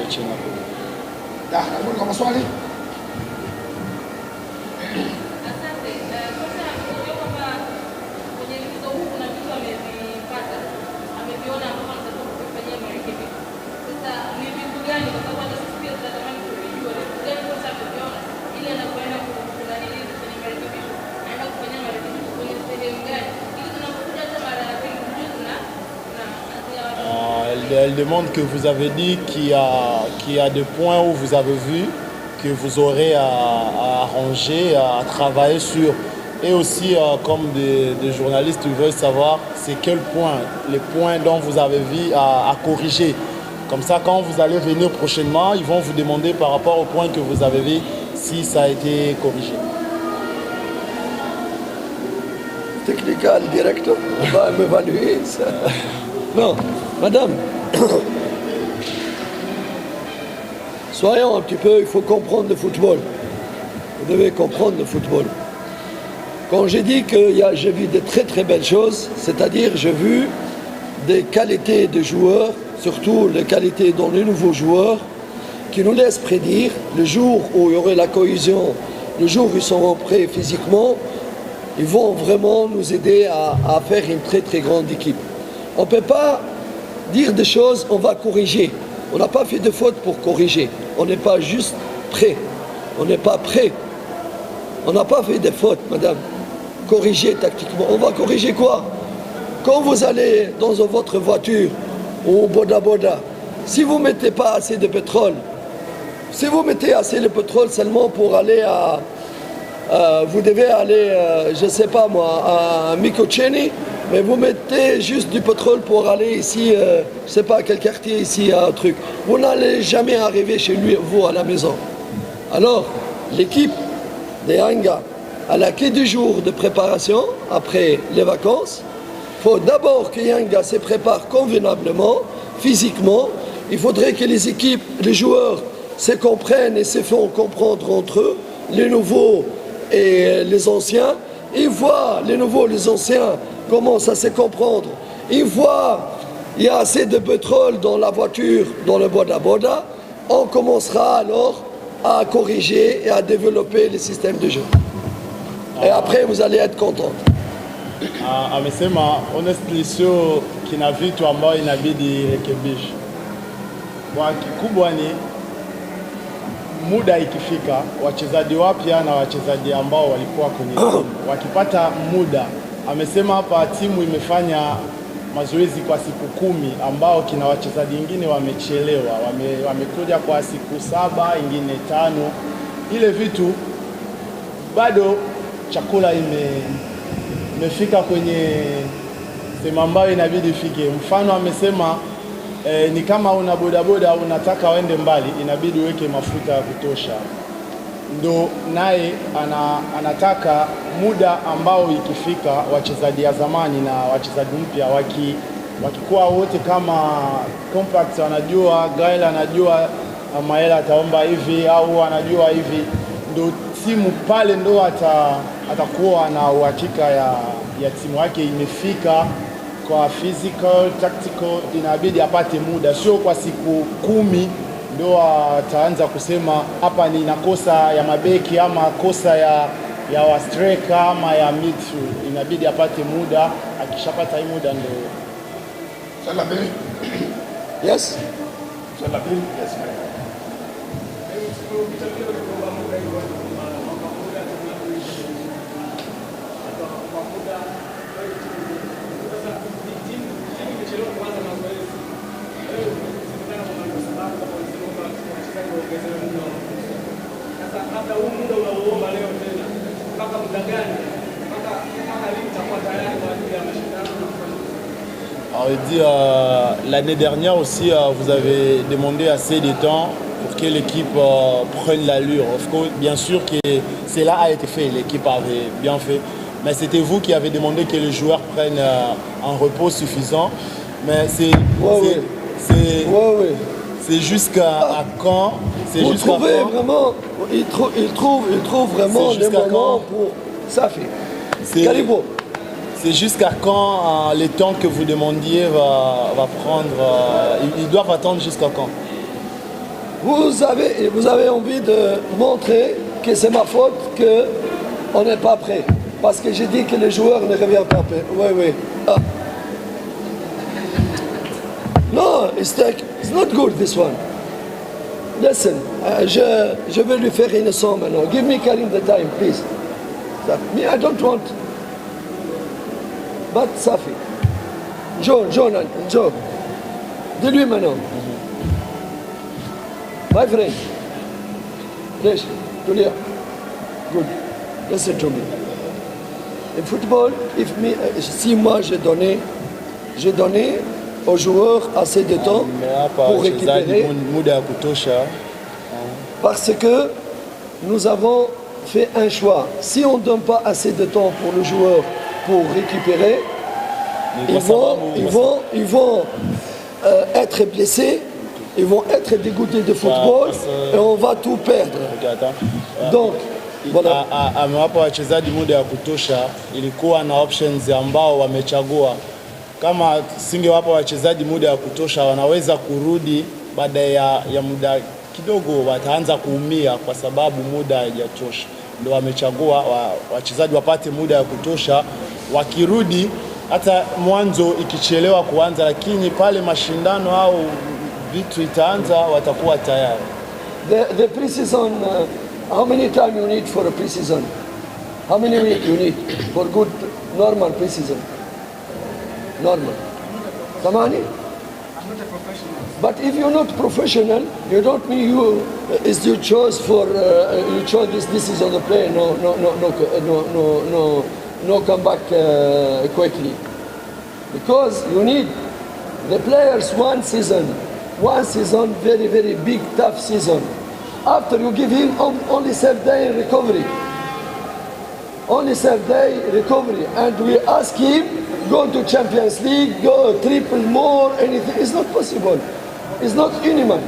mechi inakuja. Karibuni kwa maswali. Asante. Kocha ameongea kwamba kwenye mchezo huu kuna vitu amevipata, ameviona ambavyo anataka kufanyia marekebisho. Sasa ni vitu gani, kwa sababu hata sisi pia tunatamani kujua ni vitu gani kocha ameviona ili anapoenda kufanya marekebisho, anaenda kufanyia marekebisho kwenye sehemu gani, ili tunapokuja hata mara ya pili tujue Elle demande que vous avez dit qu'il y a des points où vous avez vu que vous aurez à arranger, à travailler sur. Et aussi, comme des journalistes, ils veulent savoir c'est quel point, les points dont vous avez vu à corriger. Comme ça, quand vous allez venir prochainement, ils vont vous demander par rapport aux points que vous avez vu si ça a été corrigé. Technical director va m'évaluer ça. Non, madame, soyons un petit peu, il faut comprendre le football. Vous devez comprendre le football. Quand j'ai dit que j'ai vu de très très belles choses, c'est-à-dire j'ai vu des qualités de joueurs, surtout les qualités dans les nouveaux joueurs, qui nous laissent prédire le jour où il y aurait la cohésion, le jour où ils seront prêts physiquement, ils vont vraiment nous aider à faire une très très grande équipe. On ne peut pas dire des choses, on va corriger. On n'a pas fait de faute pour corriger. On n'est pas juste prêt. On n'est pas prêt. On n'a pas fait de fautes, madame. Corriger tactiquement. On va corriger quoi? Quand vous allez dans votre voiture ou au Boda Boda, si vous ne mettez pas assez de pétrole, si vous mettez assez de pétrole seulement pour aller à... vous devez aller, je ne sais pas moi, à Mikocheni, mais vous mettez juste du pétrole pour aller ici, je ne sais pas quel quartier ici, un truc. Vous n'allez jamais arriver chez lui, vous, à la maison. Alors, l'équipe de Yanga, elle a que 2 jours de préparation après les vacances. Il faut d'abord que Yanga se prépare convenablement, physiquement. Il faudrait que les équipes, les joueurs se comprennent et se font comprendre entre eux, les nouveaux et les anciens. Ils voient, les nouveaux, les anciens, commencent à se comprendre. Ils voient, il y a assez de pétrole dans la voiture, dans le Boda Boda. On commencera alors à corriger et à développer les systèmes de jeu. Et après, vous allez être contents. Amesema honestly sio kina vitu ambayo inabidi rekebisho. Kwa kikubwa ni muda ikifika, wachezaji wapya na wachezaji ambao walikuwa kwenye timu wakipata muda. Amesema hapa timu imefanya mazoezi kwa siku 10 ambao kina wachezaji wengine wamechelewa, wamekuja kwa siku 7, ingine 5. Ile vitu bado chakula imefika kwenye sema ambayo inabidi ifike. Mfano amesema ni kama una bodaboda unataka waende mbali, inabidi uweke mafuta ya kutosha. Ndo naye anataka muda ambao ikifika wachezaji ya zamani na wachezaji mpya wakikuwa wote kama compact, wanajua Gael anajua Maela ataomba hivi au anajua hivi, ndo timu pale ndo atakuwa na uhakika ya timu yake imefika kwa physical, tactical. Inabidi apate muda, sio kwa siku 10 ndo ataanza kusema hapa ni nakosa ya mabeki ama kosa ya wa striker ama ya midfield. Inabidi apate muda, akishapata hii muda ndo. Yes? Yes, Alors il dit l'année dernière aussi vous avez demandé assez de temps pour que l'équipe prenne l'allure. Bien sûr que cela a été fait, l'équipe avait bien fait, mais c'était vous qui avez demandé que les joueurs prennent un repos suffisant. Mais c'est jusqu'à quand? Vous trouvez vraiment, il trouve vraiment les moments pour ça fait. Calibo. C'est jusqu'à quand les temps que vous demandiez va prendre, ils doivent attendre jusqu'à quand? vous avez envie de montrer que c'est ma faute qu'on n'est pas prêt. Parce que j'ai dit que les joueurs ne reviennent pas prêts. Oui, oui. Ah. No, it's not good this one. Listen, je vais lui faire une son maintenant. Give me Karim the time, please. Me, I don't want. But Safi. Joe. Dis-lui maintenant. My friend. Please, Julia. Good. Listen to me. In football, si moi j'ai donné aux joueurs assez de temps pour récupérer, parce que nous avons fait un choix. Si on ne donne pas assez de temps pour le joueur pour récupérer, ils vont être blessés, ils vont être dégoûtés de football et on va tout perdre. Donc, voilà. Amewapa wachezaji muda ya kutosha, ilikuwa na options ambao wamechagua. Kama singewapa wachezaji muda ya kutosha, wanaweza kurudi baada ya muda kidogo, wataanza kuumia kwa sababu muda haijatosha. Ndio wamechagua wachezaji wapate muda ya kutosha, wakirudi hata mwanzo ikichelewa kuanza, lakini pale mashindano au vitu itaanza watakuwa tayari. The pre-season, how many time you need for a pre-season? How many weeks you need for good normal pre-season? Normal. Samani? I'm not a professional. But if you're not professional, you don't mean is you chose you chose this is on the play. No come back quickly, because you need the players one season, very very big tough season. After you give him only 7 day recovery, and we ask him go to Champions League, go triple more, anything. It's not possible. It's not inhuman.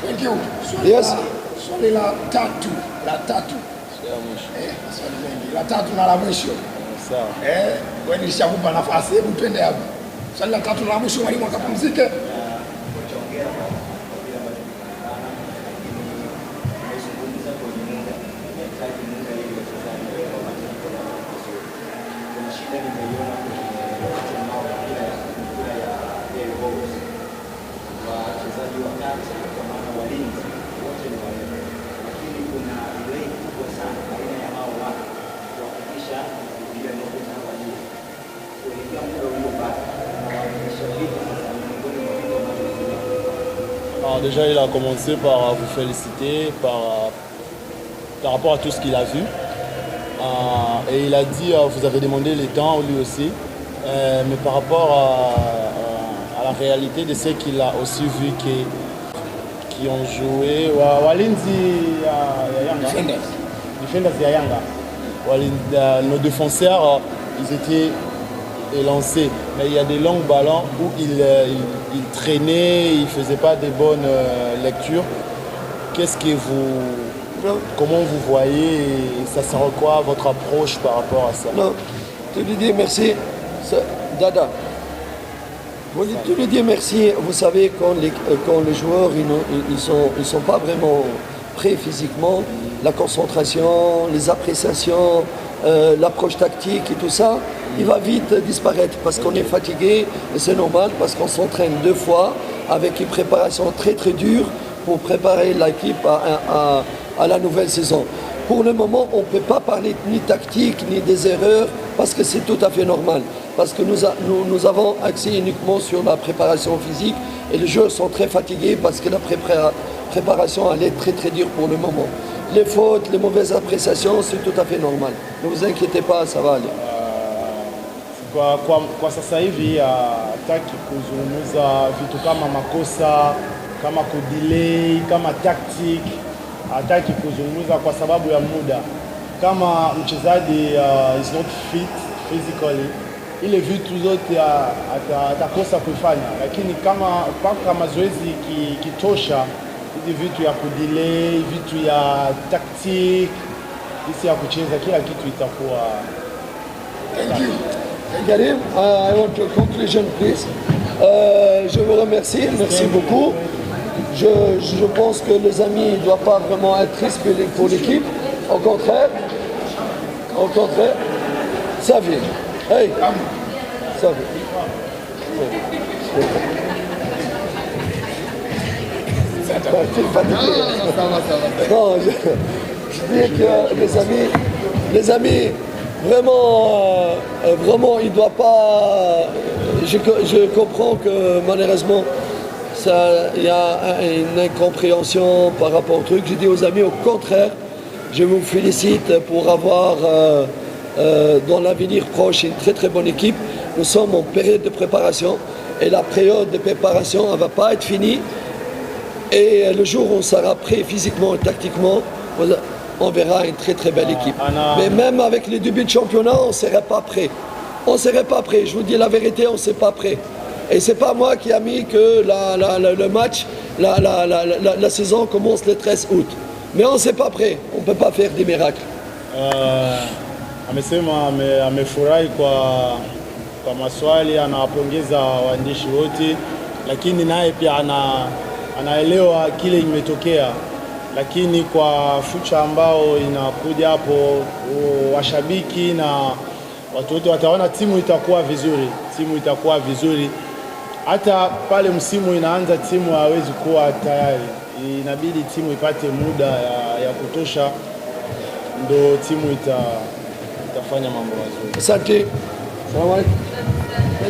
Thank you. Yes. Swali la tatu. Maswali mengi. La tatu na la mwisho. Sawa. Wewe nilishakupa nafasi, hebu twende hapo. Swali la tatu na la mwisho, mwalimu akapumzike. Alors déjà, il a commencé par vous féliciter par rapport à tout ce qu'il a vu. Et il a dit, vous avez demandé les temps, lui aussi. Mais par rapport à la réalité de ceux qu'il a aussi vu qui ont joué, walinzi ya Yanga, defenders ya Yanga, nos défenseurs, ils étaient élancés, mais il y a des longs ballons où il traînait, il ne faisait pas de bonnes lectures. Comment vous voyez, ça sert à quoi votre approche par rapport à ça? Non, tu lui dis merci, Dada. Tu lui dis merci. Vous savez, quand les joueurs ils sont pas vraiment prêts physiquement, la concentration, les appréciations, l'approche tactique et tout ça, il va vite disparaître parce qu'on est fatigué et c'est normal parce qu'on s'entraîne 2 fois avec une préparation très très dure pour préparer l'équipe à la nouvelle saison. Pour le moment, on ne peut pas parler ni tactique ni des erreurs parce que c'est tout à fait normal. Parce que nous avons axé uniquement sur la préparation physique et les joueurs sont très fatigués parce que la préparation elle est très très dure pour le moment. Les fautes, les mauvaises appréciations, c'est tout à fait normal. Ne vous inquiétez pas, ça va aller. Kwa sasa hivi hataki kuzungumza vitu kama makosa, kama kudelay, kama tactic. Hataki kuzungumza kwa sababu ya muda. Kama mchezaji is not fit physically, ile vitu zote atakosa kuifanya, lakini kama paka mazoezi kitosha, hizi vitu ya kudelay, vitu ya tactic, isi ya kucheza, kila kitu itakuwa. Thank you. Karim, I want a conclusion, please. Je vous remercie, merci beaucoup. je pense que les amis ne doivent pas vraiment être tristes pour l'équipe. Au contraire, ça vient. Hey, ça vient. Non, je dis que les amis, vraiment, il ne doit pas. Je comprends que malheureusement, il y a une incompréhension par rapport au truc. Je dis aux amis, au contraire, je vous félicite pour avoir dans l'avenir proche une très très bonne équipe. Nous sommes en période de préparation et la période de préparation ne va pas être finie. Et le jour où on sera prêt physiquement et tactiquement, on verra une très très belle équipe. Mais même avec les débuts de championnat, on ne serait pas prêt. On ne serait pas prêt. Je vous dis la vérité, on ne serait pas prêt. Et ce n'est pas moi qui a mis que le match, la saison commence le 13 août. Mais on ne s'est pas prêt. On ne peut pas faire des miracles. Amesema amefurahi kwa maswali, anawapongeza waandishi wote, lakini naye pia anaelewa kile imetokea, lakini kwa future ambao inakuja hapo, washabiki na watu wote wataona timu itakuwa vizuri. Hata pale msimu inaanza timu hawezi kuwa tayari, inabidi timu ipate muda ya kutosha, ndo timu itafanya mambo mazuri. Asante. Salamu alaykum.